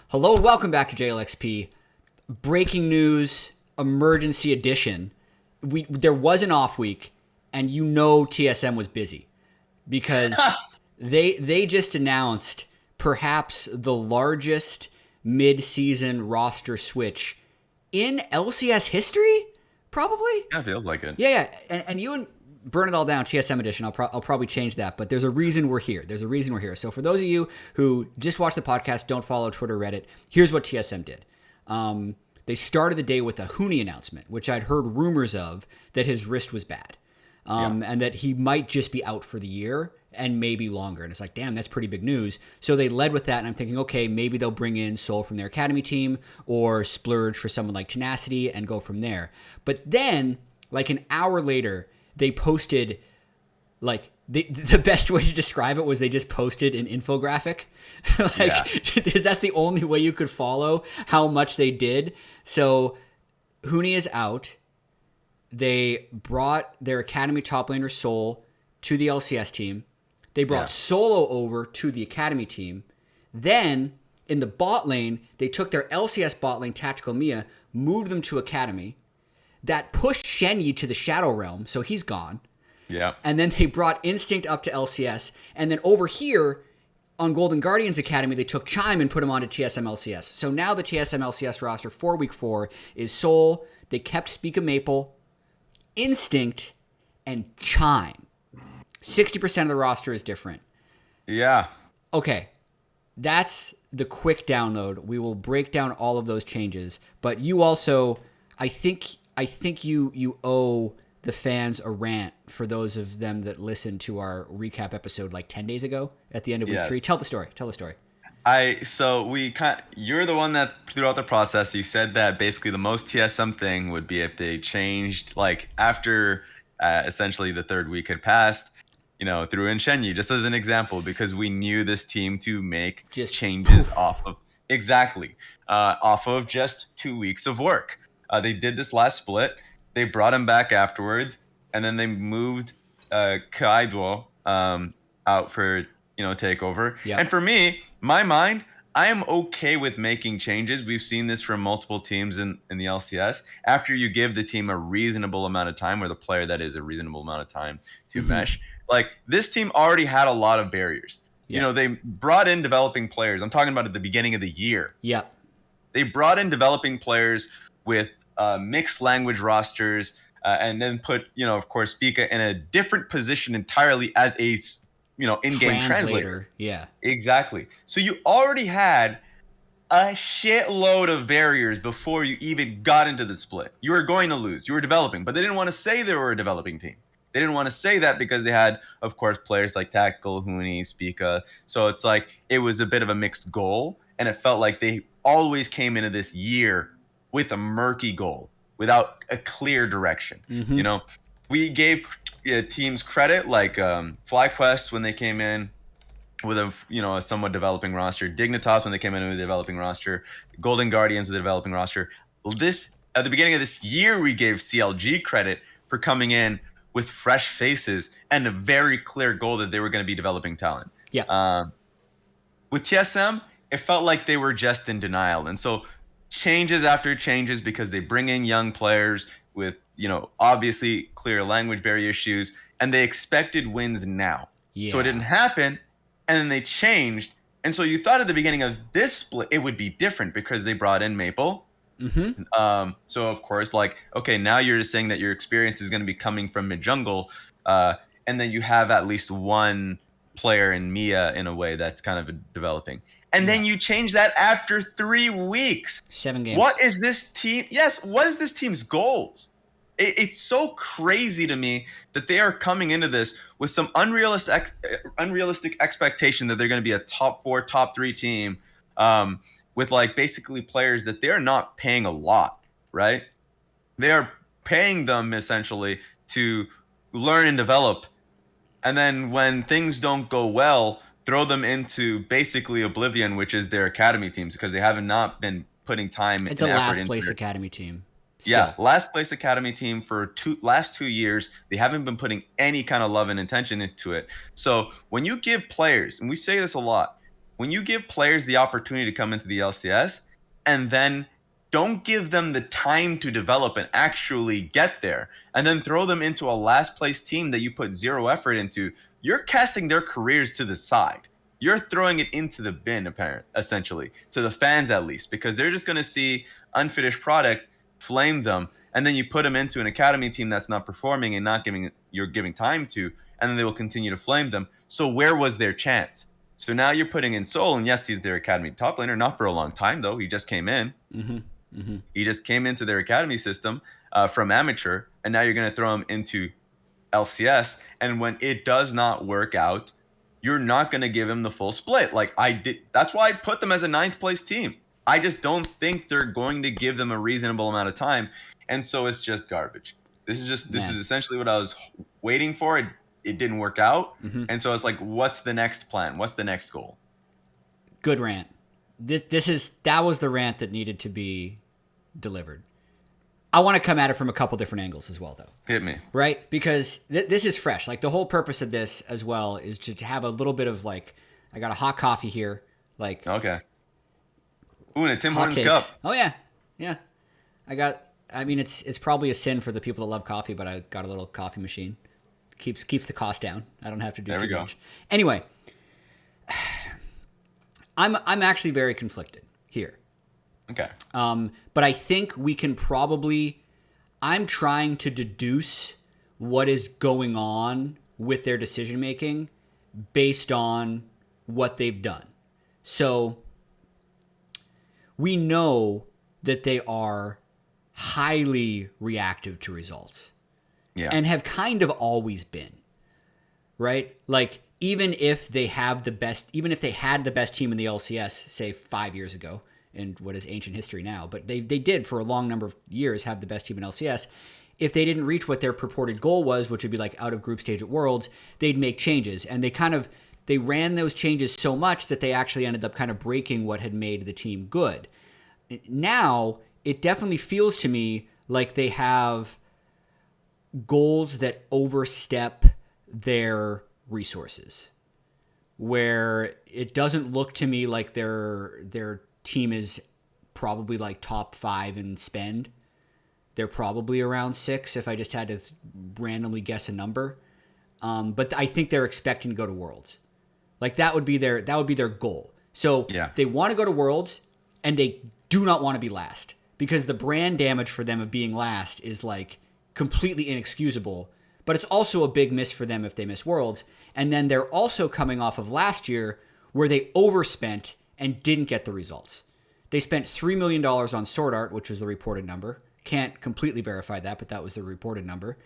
Hello and welcome back to JLXP. Breaking news, emergency edition. There was an off week, and TSM was busy because they just announced perhaps the largest mid-season roster switch in LCS history. Probably. Yeah, it feels like it. Yeah. And you and Burn It All Down TSM edition. I'll probably change that, but there's a reason we're here. So for those of you who just watch the podcast, don't follow Twitter, Reddit, here's what TSM did. They started the day with a Huni announcement, which I'd heard rumors of that his wrist was bad, and that he might just be out for the year and maybe longer. And it's like, damn, that's pretty big news. So they led with that, and I'm thinking, okay, maybe they'll bring in Soul from their academy team or splurge for someone like Tenacity and go from there. But then, like an hour later, they posted, like, the best way to describe it was they just posted an infographic. Because that's the only way you could follow how much they did. So Huni is out. They brought their academy top laner Soul to the LCS team. They brought Solo over to the academy team. Then in the bot lane, they took their LCS bot lane Tactical Mia, moved them to academy. That pushed Shenyi to the Shadow Realm, so he's gone. Yeah. And then they brought Instinct up to LCS. And then over here on Golden Guardians Academy, they took Chime and put him onto TSM LCS. So now the TSM LCS roster for Week 4 is Soul. They kept Speak of Maple, Instinct, and Chime. 60% of the roster is different. Yeah. Okay. That's the quick download. We will break down all of those changes. But you also, I think you owe the fans a rant for those of them that listened to our recap episode like 10 days ago at the end of week 3. Tell the story. You're the one that throughout the process, you said that basically the most TSM thing would be if they changed, like after essentially the third week had passed, threw in Shenyi just as an example, because we knew this team to make just changes off of just 2 weeks of work. They did this last split. They brought him back afterwards, and then they moved Kaido out for takeover. Yep. And for me, my mind, I am okay with making changes. We've seen this from multiple teams in the LCS. After you give the team a reasonable amount of time, or the player that is a reasonable amount of time to mesh. Like this team already had a lot of barriers. Yeah. They brought in developing players. I'm talking about at the beginning of the year. Yeah. They brought in developing players with mixed language rosters, and then put, of course, Pika in a different position entirely as a, in-game translator. Yeah, exactly. So you already had a shitload of barriers before you even got into the split. You were going to lose. You were developing, but they didn't want to say they were a developing team. They didn't want to say that because they had, of course, players like Tactical, Huni, Spica. So it's like it was a bit of a mixed goal, and it felt like they always came into this year with a murky goal, without a clear direction. Mm-hmm. We gave teams credit, like FlyQuest when they came in with a somewhat developing roster, Dignitas when they came in with a developing roster, Golden Guardians with a developing roster. At the beginning of this year, we gave CLG credit for coming in with fresh faces and a very clear goal that they were going to be developing talent. Yeah. With TSM, it felt like they were just in denial, and so changes after changes, because they bring in young players with, obviously clear language barrier issues, and they expected wins now. Yeah. So it didn't happen, and then they changed. And so you thought at the beginning of this split, it would be different because they brought in Maple. Mm-hmm. So of course, like, okay, now you're just saying that your experience is going to be coming from mid-jungle, and then you have at least one player in Mia in a way that's kind of developing. And then you change that after 3 weeks. 7 games. What is this team? Yes, what is this team's goals? It's so crazy to me that they are coming into this with some unrealistic expectation that they're going to be a top 4, top 3 team, with like basically players that they're not paying a lot, right? They are paying them essentially to learn and develop. And then when things don't go well, throw them into basically oblivion, which is their academy teams, because they have not been putting time. It's a last place academy team. Still. Yeah, last place academy team for last 2 years. They haven't been putting any kind of love and intention into it. So when you give players, and we say this a lot, when you give players the opportunity to come into the LCS and then don't give them the time to develop and actually get there, and then throw them into a last place team that you put zero effort into, you're casting their careers to the side. You're throwing it into the bin, essentially, to the fans at least, because they're just going to see unfinished product, flame them, and then you put them into an academy team that's not performing and not giving time to, and then they will continue to flame them. So where was their chance? So now you're putting in Soul, and yes, he's their academy top laner, not for a long time though. He just came in. He just came into their academy system from amateur, and now you're going to throw him into LCS. And when it does not work out, you're not going to give him the full split. Like I did. That's why I put them as a 9th place team. I just don't think they're going to give them a reasonable amount of time. And so it's just garbage. This is essentially what I was waiting for. It didn't work out. And so it's like, what's the next plan? What's the next goal? Good rant. That was the rant that needed to be delivered. I want to come at it from a couple different angles as well, though. Hit me. Right? Because this is fresh. Like, the whole purpose of this as well is to have a little bit of, like, I got a hot coffee here. Like, okay. Ooh, and a Tim Hortons cup. Oh, yeah. Yeah. I mean, it's probably a sin for the people that love coffee, but I got a little coffee machine. Keeps the cost down. I don't have to do too much. Anyway, I'm actually very conflicted here. Okay. But I think we can probably, I'm trying to deduce what is going on with their decision making based on what they've done. So we know that they are highly reactive to results. Yeah. And have kind of always been. Right? Like, even if they had the best team in the LCS, say 5 years ago, in what is ancient history now, but they did for a long number of years have the best team in LCS. If they didn't reach what their purported goal was, which would be like out of group stage at Worlds, they'd make changes. And they ran those changes so much that they actually ended up kind of breaking what had made the team good. Now, it definitely feels to me like they have goals that overstep their resources, where it doesn't look to me like their team is probably like top 5 in spend. They're probably around 6 if I just had to randomly guess a number. But I think they're expecting to go to Worlds. Like that would be their goal. So They want to go to Worlds, and they do not want to be last, because the brand damage for them of being last is like completely inexcusable. But it's also a big miss for them if they miss Worlds. And then they're also coming off of last year where they overspent and didn't get the results. They spent $3 million on Sword Art, which was the reported number. Can't completely verify that, but that was the reported number.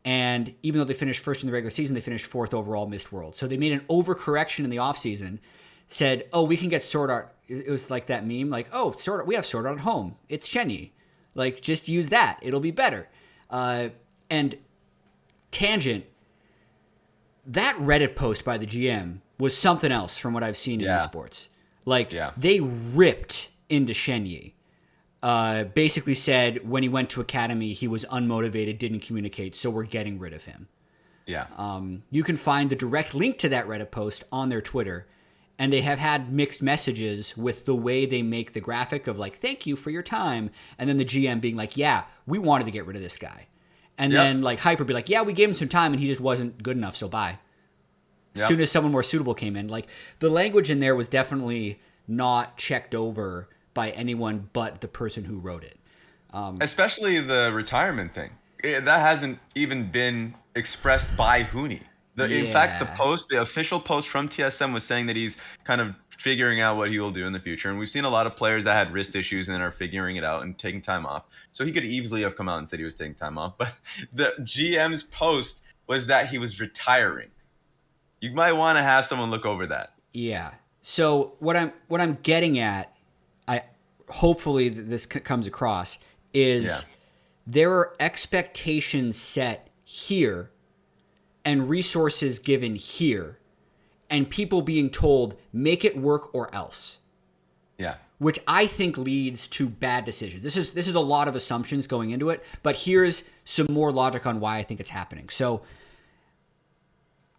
And even though they finished first in the regular season, they finished 4th overall, missed Worlds. So they made an overcorrection in the offseason, said, oh, we can get Sword Art. It was like that meme, like, oh, Sword Art, we have Sword Art at home. It's Shenyi. Like, just use that. It'll be better. And tangent, that Reddit post by the GM was something else from what I've seen in esports. Like, they ripped into Shenyi. Basically said when he went to Academy, he was unmotivated, didn't communicate, so we're getting rid of him. Yeah. You can find the direct link to that Reddit post on their Twitter, and they have had mixed messages with the way they make the graphic of like, thank you for your time, and then the GM being like, yeah, we wanted to get rid of this guy. And then like Hyper be like, yeah, we gave him some time and he just wasn't good enough, so bye. As soon as someone more suitable came in, like the language in there was definitely not checked over by anyone but the person who wrote it. Especially the retirement thing. That hasn't even been expressed by Huni. In fact, the official post from TSM was saying that he's kind of figuring out what he will do in the future. And we've seen a lot of players that had wrist issues and are figuring it out and taking time off. So he could easily have come out and said he was taking time off. But the GM's post was that he was retiring. You might want to have someone look over that. Yeah. So what I'm getting at, hopefully this comes across, is there are expectations set here and resources given here, and people being told, make it work or else. Yeah. Which I think leads to bad decisions. This is a lot of assumptions going into it, but here's some more logic on why I think it's happening. So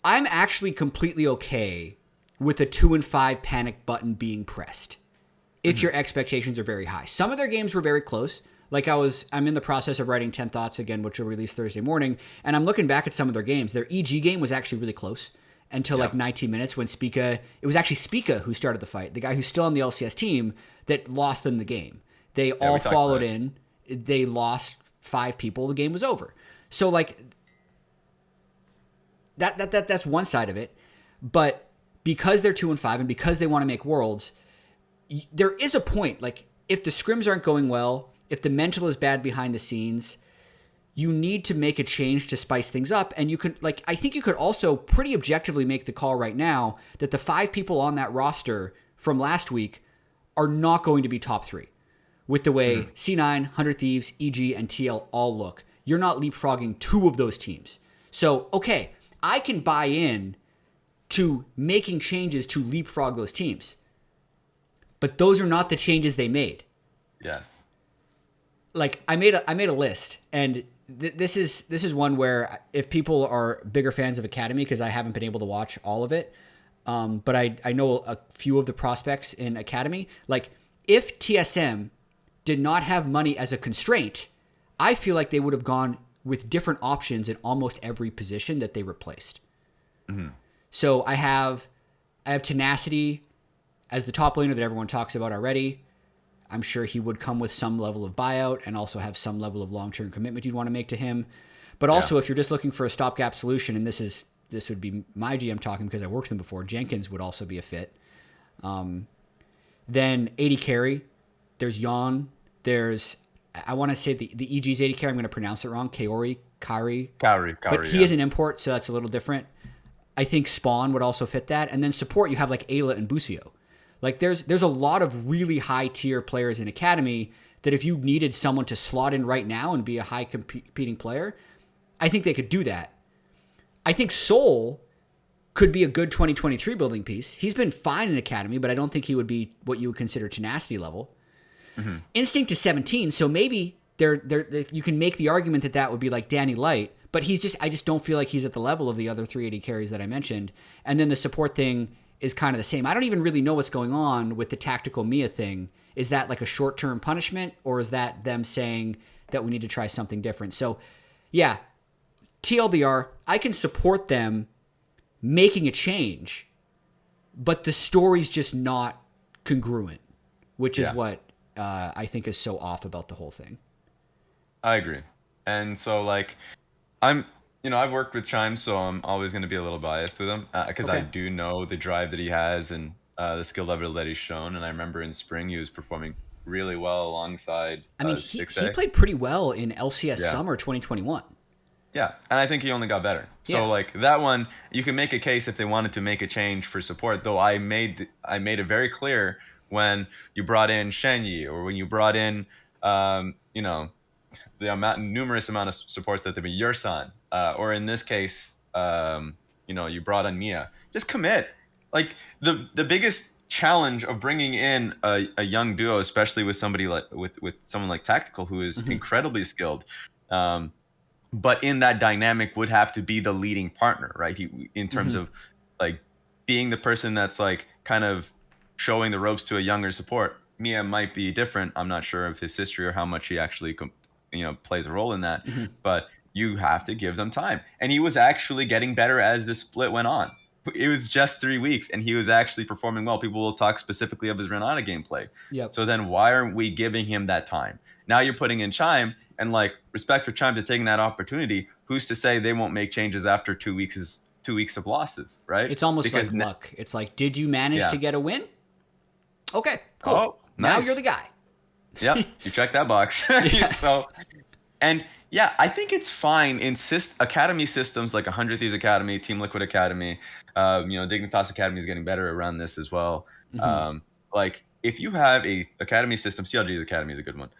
I'm actually completely okay with a 2-5 panic button being pressed if your expectations are very high. Some of their games were very close. Like I'm in the process of writing 10 Thoughts again, which will release Thursday morning, and I'm looking back at some of their games. Their EG game was actually really close until like 19 minutes when it was actually Spica who started the fight, the guy who's still on the LCS team that lost them the game. They all followed in. They lost 5 people. The game was over. So like that's one side of it. But because they're 2-5 and because they want to make worlds, there is a point. Like if the scrims aren't going well, if the mental is bad behind the scenes, you need to make a change to spice things up. And you could, like, I think you could also pretty objectively make the call right now that the 5 people on that roster from last week are not going to be top 3 with the way C9, 100 Thieves, EG, and TL all look. You're not leapfrogging 2 of those teams. So, okay, I can buy in to making changes to leapfrog those teams. But those are not the changes they made. Yes. Like I made a list, and this is one where if people are bigger fans of Academy, because I haven't been able to watch all of it, but I know a few of the prospects in Academy. Like if TSM did not have money as a constraint, I feel like they would have gone with different options in almost every position that they replaced. Mm-hmm. So I have Tenacity as the top laner that everyone talks about already. I'm sure he would come with some level of buyout and also have some level of long-term commitment you'd want to make to him. But also, if you're just looking for a stopgap solution, and this would be my GM talking because I worked with him before, Jenkins would also be a fit. Then 80 carry, there's Yon, there's, I want to say the EG's 80 carry, I'm going to pronounce it wrong, Kari. But he is an import, so that's a little different. I think Spawn would also fit that. And then support, you have like Ayla and Busio. Like there's a lot of really high tier players in Academy that if you needed someone to slot in right now and be a high competing player, I think they could do that. I think Soul could be a good 2023 building piece. He's been fine in Academy, but I don't think he would be what you would consider tenacity level. Mm-hmm. Instinct is 17, so maybe you can make the argument that would be like Danny Light, but I just don't feel like he's at the level of the other 380 carries that I mentioned. And then the support thing is kind of the same. I don't even really know what's going on with the tactical Mia thing. Is that like a short-term punishment, or is that them saying that we need to try something different? So, yeah, TLDR, I can support them making a change, but the story's just not congruent, which is what I think is so off about the whole thing. I agree. And so, like, I've worked with Chime, so I'm always going to be a little biased with him because I do know the drive that he has and the skill level that he's shown. And I remember in spring he was performing really well alongside. I mean, he played pretty well in LCS Summer 2021. Yeah, and I think he only got better. So like that one, you can make a case if they wanted to make a change for support. Though I made it very clear when you brought in Shenyi or when you brought in, the numerous amount of supports that there be your son, or in this case, you brought on Mia. Just commit. Like the biggest challenge of bringing in a young duo, especially with somebody like with someone like Tactical, who is incredibly skilled, but in that dynamic would have to be the leading partner, right? He in terms of like being the person that's like kind of showing the ropes to a younger support. Mia might be different. I'm not sure of his history or how much he actually plays a role in that, but you have to give them time. And he was actually getting better as the split went on. It was just 3 weeks and he was actually performing well. People will talk specifically of his Renata gameplay. Yep. So then why aren't we giving him that time? Now you're putting in Chime, and like respect for Chime to taking that opportunity. Who's to say they won't make changes after 2 weeks of losses, right? It's almost like luck. It's like, did you manage to get a win? Okay, cool. Oh, nice. Now you're the guy. Yep, you check that box. So, and yeah, I think it's fine in Academy systems like 100 Thieves Academy, Team Liquid Academy. Dignitas Academy is getting better around this as well. Like if you have a Academy system, CLG's Academy is a good one.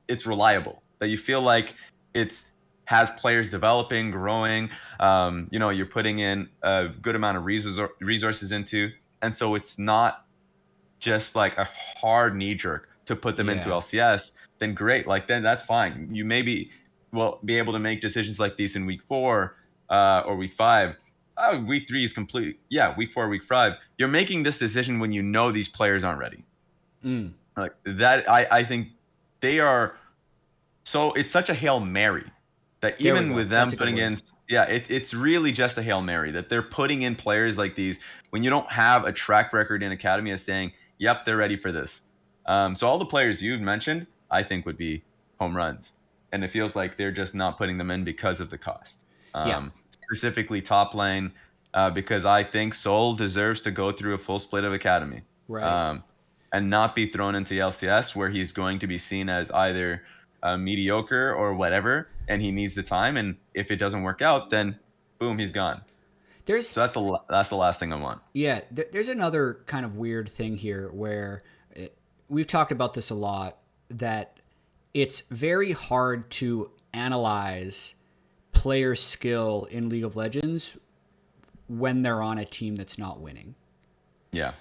It's reliable. That you feel like has players developing, growing. You're putting in a good amount of resources into, and so it's not just like a hard knee jerk to put them into LCS. Then great, like then that's fine. You maybe will be able to make decisions like these in week 4 or week 5, oh, week 3 is complete. Yeah, week 4, week 5. You're making this decision when you know these players aren't ready. Like that, I think they are. So it's such a Hail Mary that There we even go. with That's them a good putting word. in, yeah, it's really just a Hail Mary that they're putting in players like these when you don't have a track record in academy of saying, yep, they're ready for this. So all the players you've mentioned, I think would be home runs. And it feels like they're just not putting them in because of the cost. Yeah. Specifically top lane, because I think Soul deserves to go through a full split of academy. Right. Um, and not be thrown into LCS where he's going to be seen as either mediocre or whatever, and he needs the time. And if it doesn't work out, then boom, he's gone. There's So that's the last thing I want. Yeah, there's another kind of weird thing here where we've talked about this a lot, that it's very hard to analyze player skill in League of Legends when they're on a team that's not winning. Yeah,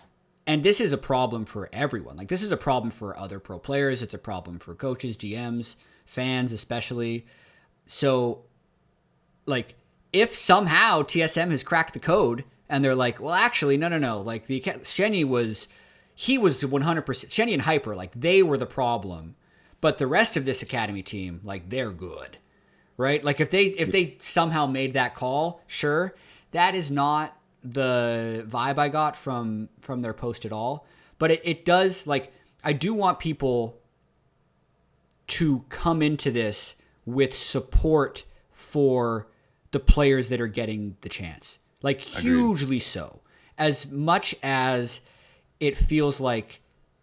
And this is a problem for everyone. Like, this is a problem for other pro players. It's a problem for coaches, GMs, fans, especially. So, like, if somehow TSM has cracked the code and they're like, well, actually, no. Like, Shenny was 100%. Shenny and Hyper, like, they were the problem. But the rest of this academy team, like, they're good, right? Like, if they somehow made that call, sure, that is not the vibe I got from their post at all. But it does, like, I do want people to come into this with support for the players that are getting the chance. Like, hugely so. As much as it feels like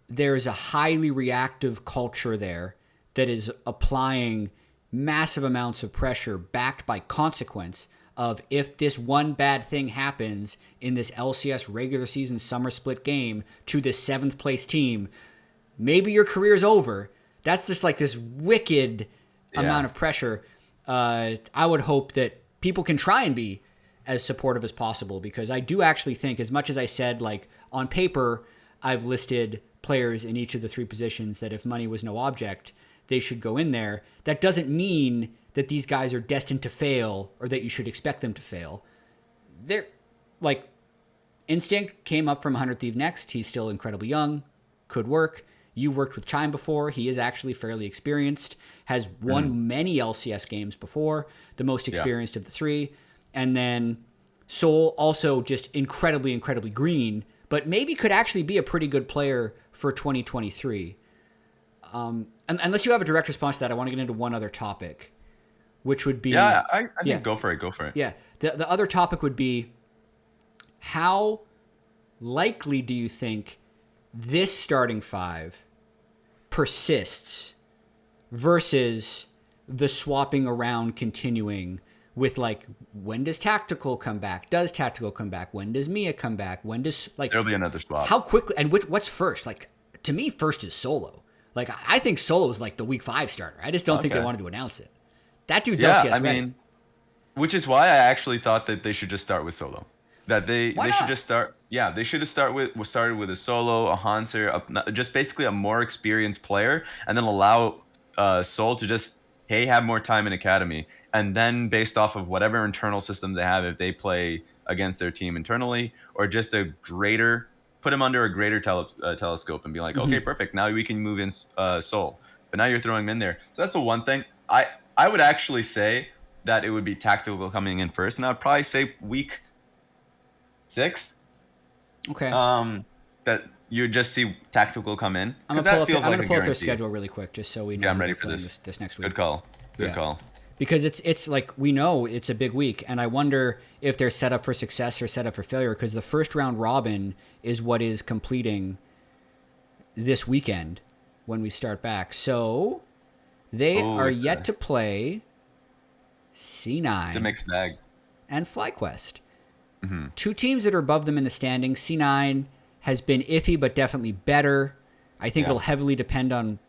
there's a highly reactive culture there that is applying massive amounts of pressure backed by consequence of, if this one bad thing happens in this LCS regular season summer split game to this 7th place team, maybe your career's over. That's just like this wicked amount of pressure. I would hope that people can try and be as supportive as possible, because I do actually think, as much as I said, like, on paper, I've listed players in each of the 3 positions that if money was no object, they should go in there. That doesn't mean that these guys are destined to fail or that you should expect them to fail. They're, like, Instinct came up from 100 Thief next. He's still incredibly young, could work. You've worked with Chime before. He is actually fairly experienced, has won many LCS games before, the most experienced of the 3. And then Soul, also just incredibly, incredibly green, but maybe could actually be a pretty good player for 2023. Unless you have a direct response to that, I want to get into one other topic, which would be... I think go for it. Yeah. The other topic would be, how likely do you think this starting 5 persists versus the swapping around continuing with, like, when does Tactical come back? Does Tactical come back? When does Mia come back? When does, like... There'll be another swap. How quickly... And what's first? Like, to me, first is Solo. Like, I think Solo is, like, the week 5 starter. I just don't think they wanted to announce it. That dude's LCS ready. Which is why I actually thought that they should just start with Solo. That they should just start. Yeah, they should have started with a Solo, a Hanser, just basically a more experienced player, and then allow Soul to just have more time in academy, and then based off of whatever internal system they have, if they play against their team internally, or just put him under a greater telescope and be like, okay, perfect, now we can move in Soul, but now you're throwing him in there. So that's the one thing. I would actually say that it would be Tactical coming in first, and I'd probably say week 6. Okay. That you just see Tactical come in, I'm because gonna that feels like a pull up their guarantee. schedule really quick, just so we know. Yeah, I'm ready for this next week. Good call. Good call. Because it's like, we know it's a big week, and I wonder if they're set up for success or set up for failure, because the first round robin is what is completing this weekend when we start back. So they are yet to play C9. It's a mixed bag. And FlyQuest. 2 teams that are above them in the standings. C9 has been iffy, but definitely better. I think it'll heavily depend on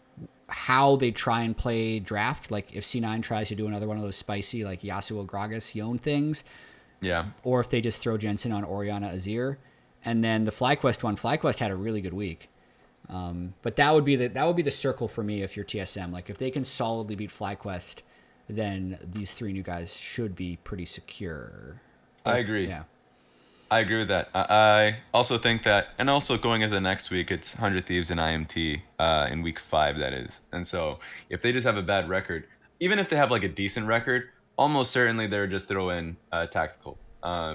how they try and play draft. Like, if C9 tries to do another one of those spicy, like, Yasuo, Gragas, Yone things. Yeah. Or if they just throw Jensen on Orianna, Azir. And then the FlyQuest one. FlyQuest had a really good week. But that would be the circle for me if you're TSM. Like, if they can solidly beat FlyQuest, then these 3 new guys should be pretty secure. I agree. Yeah. I agree with that. I also think that, and also going into the next week, it's 100 Thieves and IMT in week 5, that is. And so if they just have a bad record, even if they have like a decent record, almost certainly they're just throw in tactical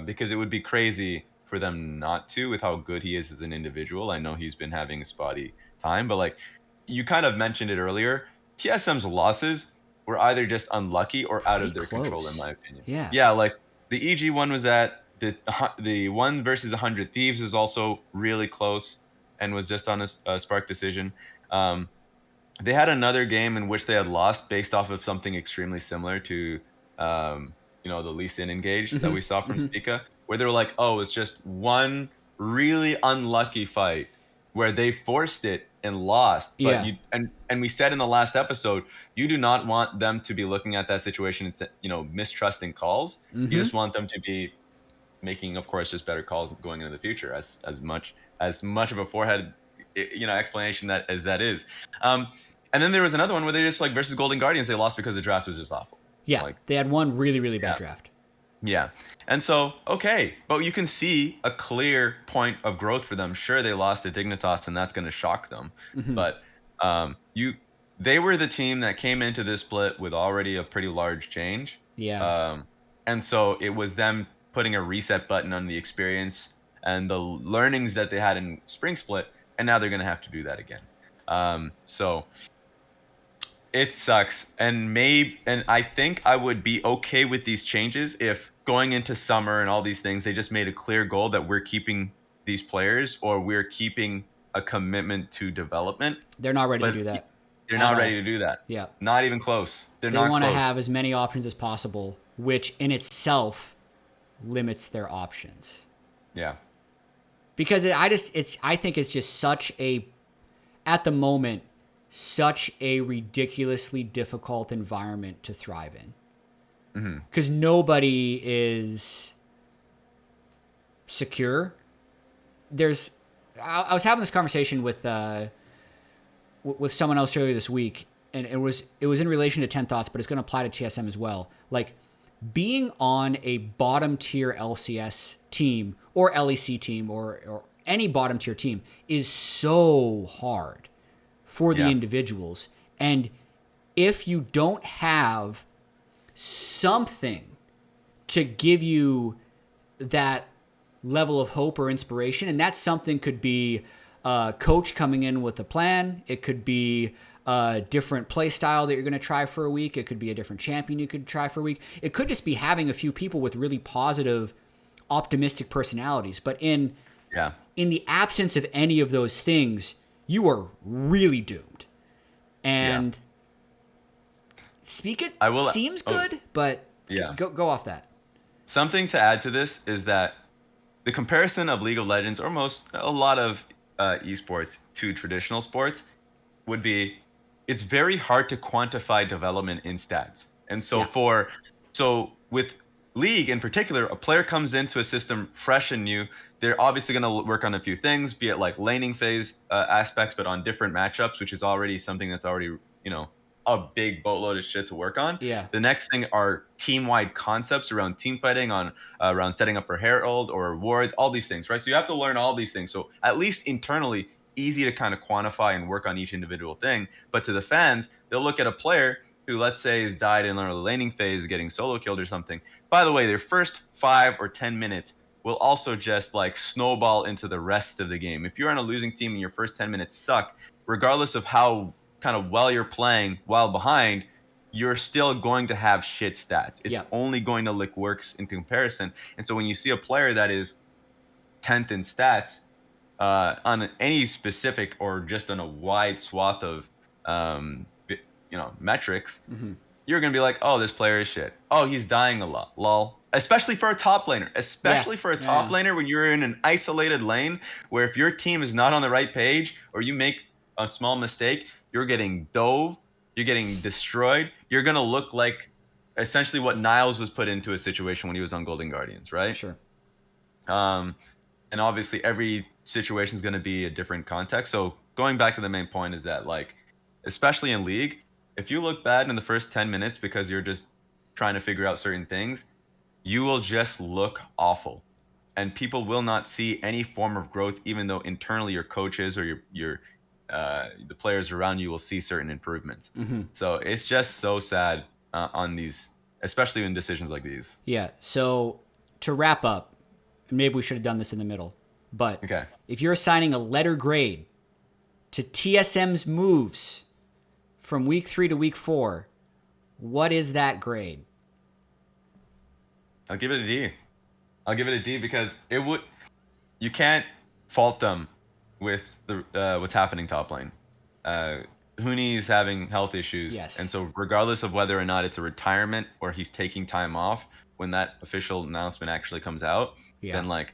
because it would be crazy for them not to with how good he is as an individual. I know he's been having a spotty time, but like you kind of mentioned it earlier, TSM's losses were either just unlucky or out Pretty of their control, in close. my opinion. Yeah. Yeah, like the EG one was that the one versus 100 Thieves was also really close and was just on a spark decision. Um, they had another game in which they had lost based off of something extremely similar to the Lee Sin engage that Hmm. we saw from Hmm. Spica, where they were like, oh, it's just one really unlucky fight where they forced it and lost. But Yeah. and we said in the last episode, you do not want them to be looking at that situation and mistrusting calls. You Hmm. just want them to be making, of course, just better calls going into the future. As much of a forehead, explanation that as that is. Um, and then there was another one where they just like versus Golden Guardians, they lost because the draft was just awful. Yeah. Like, They had one really, really bad yeah, draft. yeah. And so, okay, but you can see a clear point of growth for them. Sure, they lost to Dignitas, and that's going to shock them. Hmm. But they were the team that came into this split with already a pretty large change. Yeah. Um, and so it was them putting a reset button on the experience and the learnings that they had in Spring Split, and now they're going to have to do that again. So it sucks. And I think I would be okay with these changes if going into summer and all these things, they just made a clear goal that we're keeping these players or we're keeping a commitment to development. They're not ready to But do that they're at not all. ready to do that. Yeah. Not even close. They're They not want to close. have as many options as possible, which in itself limits their options. Yeah. Because I think it's just such a, at the moment, such a ridiculously difficult environment to thrive in. Because nobody is secure. I was having this conversation with someone else earlier this week, and it was in relation to 10 Thoughts, but it's going to apply to TSM as well. Like, being on a bottom tier LCS team or LEC team or any bottom tier team is so hard for the Yeah. individuals. And if you don't have something to give you that level of hope or inspiration, and that something could be a coach coming in with a plan, it could be a different play style that you're going to try for a week, it could be a different champion you could try for a week, it could just be having a few people with really positive, optimistic personalities. But in Yeah. the absence of any of those things, you are really doomed. Yeah. And speak it I will. seems Oh, good, but yeah. go off that. Something to add to this is that the comparison of League of Legends or a lot of esports to traditional sports would be it's very hard to quantify development in stats. And so Yeah. so with League in particular, a player comes into a system fresh and new. They're obviously going to work on a few things, be it like laning phase aspects, but on different matchups, which is already something that's already, a big boatload of shit to work on. Yeah. The next thing are team-wide concepts around team fighting, around setting up for Herald or wards, all these things, right? So you have to learn all these things. So at least internally, easy to kind of quantify and work on each individual thing. But to the fans, they'll look at a player who, let's say, has died in the laning phase, getting solo killed or something. By the way, their first 5 or 10 minutes will also just like snowball into the rest of the game. If you're on a losing team and your first 10 minutes suck, regardless of how kind of well you're playing while behind, you're still going to have shit stats. It's Yeah. only going to look worse in comparison. And so when you see a player that is 10th in stats on any specific or just on a wide swath of metrics, you're going to be like, oh, this player is shit. Oh, he's dying a lot. Lol. Especially for a top laner. Especially for a top laner when you're in an isolated lane where if your team is not on the right page or you make a small mistake, you're getting dove, you're getting destroyed. You're going to look like essentially what Niles was put into a situation when he was on Golden Guardians, right? Sure. And obviously every situation is going to be a different context. So going back to the main point is that, like, especially in League, if you look bad in the first 10 minutes because you're just trying to figure out certain things, you will just look awful. and people will not see any form of growth, even though internally your coaches or the players around you will see certain improvements. So it's just so sad on these, especially in decisions like these. Yeah. So to wrap up, maybe we should have done this in the middle, but Okay. if you're assigning a letter grade to TSM's moves from week 3 to week 4, what is that grade? I'll give it a D. I'll give it a D because you can't fault them with what's happening top lane. Huni's having health issues, Yes. and so regardless of whether or not it's a retirement or he's taking time off, when that official announcement actually comes out, then like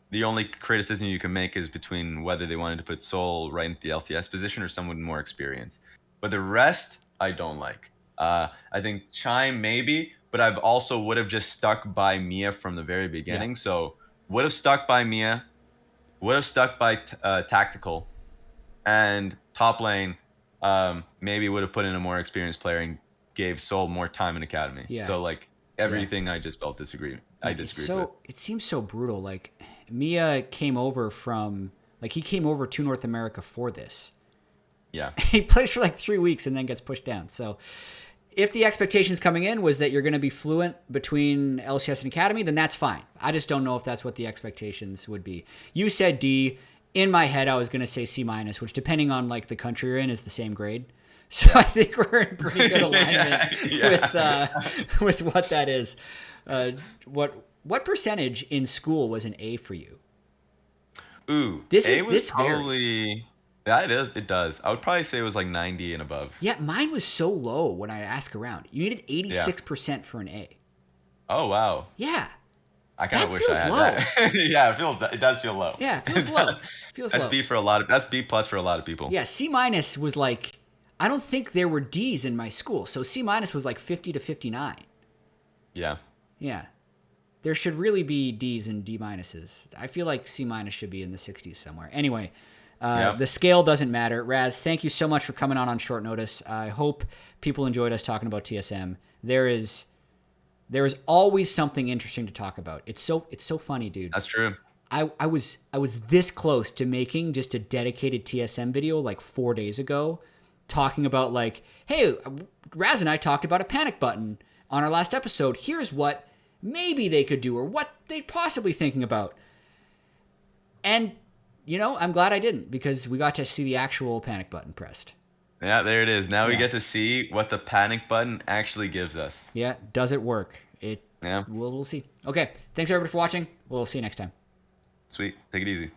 the only criticism you can make is between whether they wanted to put Sol right into the LCS position or someone more experienced. But the rest, I don't like. I think Chime maybe, but I've also would have just stuck by Mia from the very beginning. So would have stuck by Mia, would have stuck by Tactical, and top lane maybe would have put in a more experienced player and gave Sol more time in academy. So like everything I just felt I disagreed with. It seems so brutal. Like Mia came over he came over to North America for this. Yeah. He plays for like 3 weeks and then gets pushed down. So if the expectations coming in was that you're going to be fluent between LCS and Academy, then that's fine. I just don't know if that's what the expectations would be. You said D. In my head, I was going to say C-, which depending on like the country you're in is the same grade. So I think we're in pretty good alignment with what that is. What percentage in school was an A for you? Ooh, this probably... Yeah, it is. It does. I would probably say it was like 90 and above. Yeah, mine was so low when I asked around. You needed 86% for an A. Oh, wow. Yeah. I kind of wish I had that. Yeah, it does feel low. Yeah, it feels low. That's B for a lot of, that's B+ for a lot of people. Yeah, C- was like, I don't think there were D's in my school. So C- was like 50 to 59. Yeah. Yeah. There should really be D's and D-. I feel like C- should be in the 60s somewhere. Anyway, the scale doesn't matter. Raz, thank you so much for coming on short notice. I hope people enjoyed us talking about TSM. There is always something interesting to talk about. It's so funny, dude. That's true. I was this close to making just a dedicated TSM video like 4 days ago, talking about like, hey, Raz and I talked about a panic button on our last episode. Here's what maybe they could do or what they're possibly thinking about. And I'm glad I didn't, because we got to see the actual panic button pressed. Yeah, there it is. Now we get to see what the panic button actually gives us. Yeah, does it work? We'll see. Okay, thanks everybody for watching. We'll see you next time. Sweet. Take it easy.